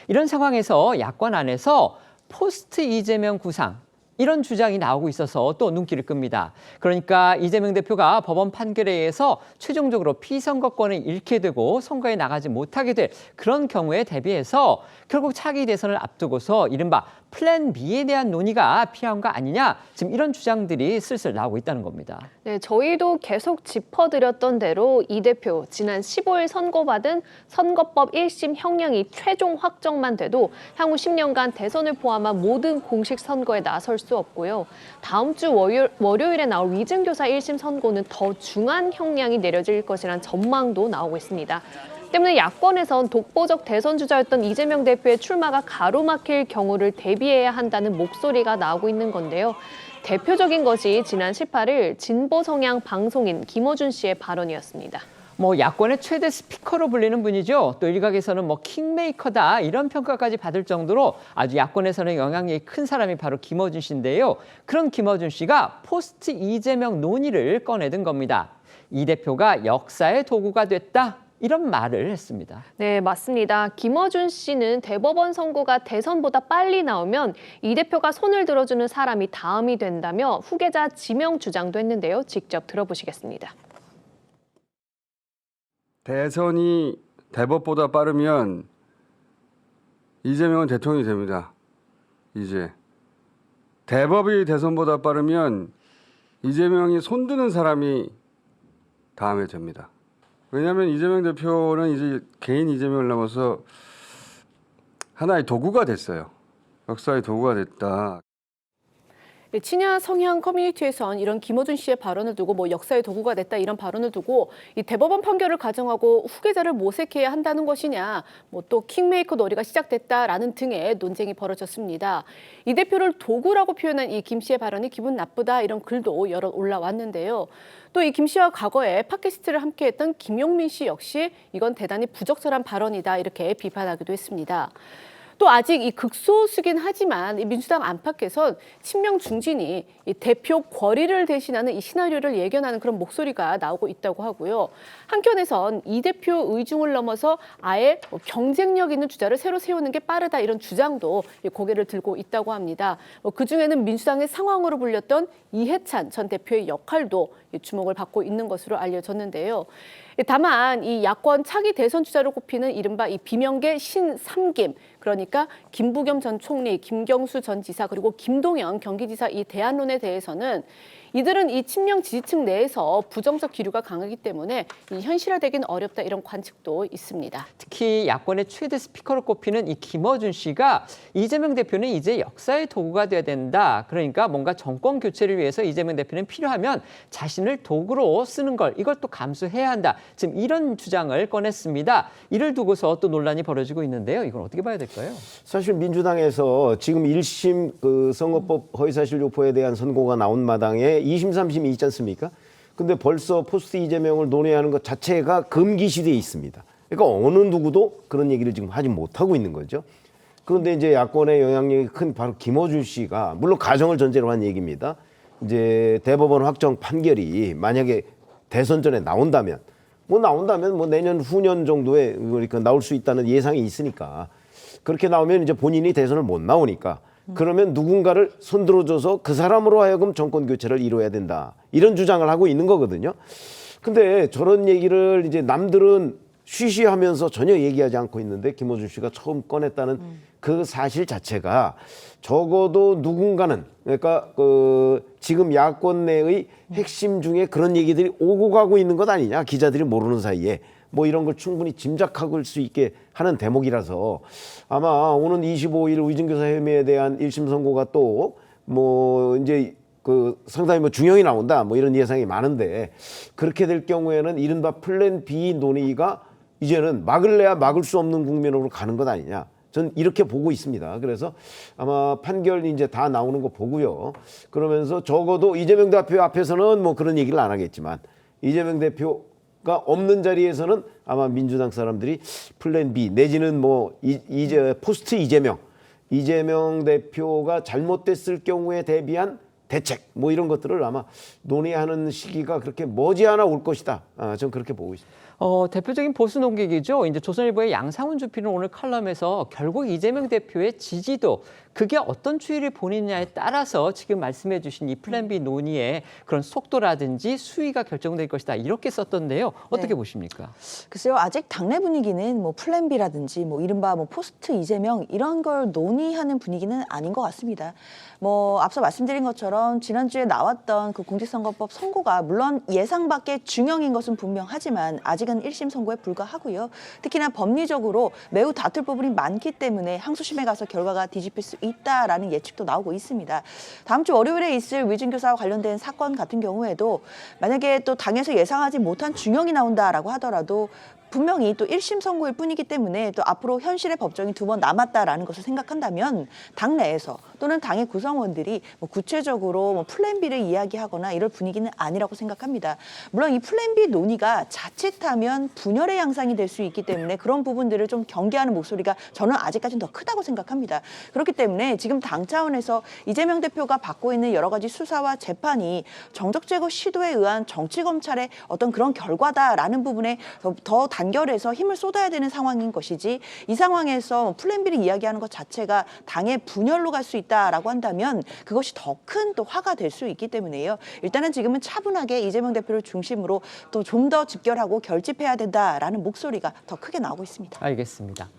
이런 상황에서 야권 안에서 포스트 이재명 구상, 이런 주장이 나오고 있어서 또 눈길을 끕니다. 그러니까 이재명 대표가 법원 판결에 의해서 최종적으로 피선거권을 잃게 되고 선거에 나가지 못하게 될 그런 경우에 대비해서 결국 차기 대선을 앞두고서 이른바 플랜 B에 대한 논의가 필요한 거 아니냐, 지금 이런 주장들이 슬슬 나오고 있다는 겁니다. 네, 저희도 계속 짚어드렸던 대로 이 대표 지난 15일 선고받은 선거법 1심 형량이 최종 확정만 돼도 향후 10년간 대선을 포함한 모든 공식 선거에 나설 수 없고요. 다음 주 월요일에 나올 위증교사 1심 선고는 더 중한 형량이 내려질 것이란 전망도 나오고 있습니다. 때문에 야권에선 독보적 대선 주자였던 이재명 대표의 출마가 가로막힐 경우를 대비해야 한다는 목소리가 나오고 있는 건데요. 대표적인 것이 지난 18일 진보 성향 방송인 김어준 씨의 발언이었습니다. 야권의 최대 스피커로 불리는 분이죠. 또 일각에서는 킹메이커다, 이런 평가까지 받을 정도로 아주 야권에서는 영향력이 큰 사람이 바로 김어준 씨인데요. 그런 김어준 씨가 포스트 이재명 논의를 꺼내든 겁니다. 이 대표가 역사의 도구가 됐다, 이런 말을 했습니다. 네, 맞습니다. 김어준 씨는 대법원 선고가 대선보다 빨리 나오면 이 대표가 손을 들어주는 사람이 다음이 된다며 후계자 지명 주장도 했는데요. 직접 들어보시겠습니다. 대선이 대법보다 빠르면 이재명은 대통령이 됩니다. 이제 대법이 대선보다 빠르면 이재명이 손드는 사람이 다음에 됩니다. 왜냐하면 이재명 대표는 이제 개인 이재명을 넘어서 하나의 도구가 됐어요. 역사의 도구가 됐다. 친야 성향 커뮤니티에선 이런 김어준 씨의 발언을 두고 역사의 도구가 됐다, 이런 발언을 두고 이 대법원 판결을 가정하고 후계자를 모색해야 한다는 것이냐, 또 킹메이커 놀이가 시작됐다라는 등의 논쟁이 벌어졌습니다. 이 대표를 도구라고 표현한 이 김 씨의 발언이 기분 나쁘다, 이런 글도 여러 올라왔는데요. 또 이 김 씨와 과거에 팟캐스트를 함께했던 김용민 씨 역시 이건 대단히 부적절한 발언이다, 이렇게 비판하기도 했습니다. 또 아직 이 극소수긴 하지만 이 민주당 안팎에선 친명 중진이 이 대표 권리를 대신하는 이 시나리오를 예견하는 그런 목소리가 나오고 있다고 하고요. 한편에선 이 대표 의중을 넘어서 아예 경쟁력 있는 주자를 새로 세우는 게 빠르다, 이런 주장도 고개를 들고 있다고 합니다. 그중에는 민주당의 상황으로 불렸던 이해찬 전 대표의 역할도 주목을 받고 있는 것으로 알려졌는데요. 다만 이 야권 차기 대선 주자로 꼽히는 이른바 이 비명계 신삼김, 그러니까 김부겸 전 총리, 김경수 전 지사, 그리고 김동연 경기지사 이 대안론에 대해서는 이들은 이 친명 지지층 내에서 부정적 기류가 강하기 때문에 이 현실화되긴 어렵다, 이런 관측도 있습니다. 특히 야권의 최대 스피커로 꼽히는 이 김어준 씨가 이재명 대표는 이제 역사의 도구가 돼야 된다. 그러니까 뭔가 정권 교체를 위해서 이재명 대표는 필요하면 자신을 도구로 쓰는 걸, 이걸 또 감수해야 한다. 지금 이런 주장을 꺼냈습니다. 이를 두고서 또 논란이 벌어지고 있는데요. 이걸 어떻게 봐야 될까요? 사실 민주당에서 지금 1심 선거법 허위사실 유포에 대한 선고가 나온 마당에 2심, 3심이 있지 않습니까? 근데 벌써 포스트 이재명을 논의하는 것 자체가 금기시되어 있습니다. 그러니까 어느 누구도 그런 얘기를 지금 하지 못하고 있는 거죠. 그런데 이제 야권의 영향력이 큰 바로 김어준 씨가, 물론 가정을 전제로 한 얘기입니다. 이제 대법원 확정 판결이 만약에 대선 전에 나온다면 내년 후년 정도에 그러니까 나올 수 있다는 예상이 있으니까, 그렇게 나오면 이제 본인이 대선을 못 나오니까 그러면 누군가를 손들어줘서 그 사람으로 하여금 정권 교체를 이루어야 된다, 이런 주장을 하고 있는 거거든요. 근데 저런 얘기를 이제 남들은 쉬쉬하면서 전혀 얘기하지 않고 있는데 김어준 씨가 처음 꺼냈다는 그 사실 자체가 적어도 누군가는, 그러니까 지금 야권 내의 핵심 중에 그런 얘기들이 오고 가고 있는 것 아니냐, 기자들이 모르는 사이에 이런 걸 충분히 짐작할 수 있게 하는 대목이라서 아마 오는 25일 위증교사 혐의에 대한 1심 선고가 또 이제 상당히 중형이 나온다, 이런 예상이 많은데, 그렇게 될 경우에는 이른바 플랜 B 논의가 이제는 막을래야 막을 수 없는 국면으로 가는 것 아니냐, 전 이렇게 보고 있습니다. 그래서 아마 판결이 이제 다 나오는 거 보고요. 그러면서 적어도 이재명 대표 앞에서는 그런 얘기를 안 하겠지만, 이재명 대표가 없는 자리에서는 아마 민주당 사람들이 플랜 B 내지는 이제 포스트 이재명 대표가 잘못됐을 경우에 대비한 대책 이런 것들을 아마 논의하는 시기가 그렇게 머지않아 올 것이다. 전 그렇게 보고 있습니다. 대표적인 보수 논객이죠. 이제 조선일보의 양상훈 주필은 오늘 칼럼에서 결국 이재명 대표의 지지도 그게 어떤 추이를 보이느냐에 따라서 지금 말씀해 주신 이 플랜 B 논의의 그런 속도라든지 수위가 결정될 것이다. 이렇게 썼던데요. 어떻게 네. 보십니까? 글쎄요, 아직 당내 분위기는 뭐 플랜 B라든지 뭐 이른바 뭐 포스트 이재명 이런 걸 논의하는 분위기는 아닌 것 같습니다. 뭐 앞서 말씀드린 것처럼 지난주에 나왔던 그 공직선거법 선고가 물론 예상 밖의 중형인 것은 분명하지만 아직은 1심 선고에 불과하고요. 특히나 법리적으로 매우 다툴 부분이 많기 때문에 항소심에 가서 결과가 뒤집힐 수 있다라는 예측도 나오고 있습니다. 다음 주 월요일에 있을 위증교사와 관련된 사건 같은 경우에도 만약에 또 당에서 예상하지 못한 중형이 나온다라고 하더라도 분명히 또 1심 선고일 뿐이기 때문에 또 앞으로 현실의 법정이 2번 남았다라는 것을 생각한다면 당 내에서 또는 당의 구성원들이 뭐 구체적으로 뭐 플랜 B를 이야기하거나 이럴 분위기는 아니라고 생각합니다. 물론 이 플랜 B 논의가 자칫하면 분열의 양상이 될 수 있기 때문에 그런 부분들을 좀 경계하는 목소리가 저는 아직까지는 더 크다고 생각합니다. 그렇기 때문에 지금 당 차원에서 이재명 대표가 받고 있는 여러 가지 수사와 재판이 정적 제거 시도에 의한 정치 검찰의 어떤 그런 결과다라는 부분에 더 단결해서 힘을 쏟아야 되는 상황인 것이지 이 상황에서 플랜 B를 이야기하는 것 자체가 당의 분열로 갈 수 있다라고 한다면 그것이 더 큰 또 화가 될 수 있기 때문에요. 일단은 지금은 차분하게 이재명 대표를 중심으로 또 좀 더 집결하고 결집해야 된다라는 목소리가 더 크게 나오고 있습니다. 알겠습니다.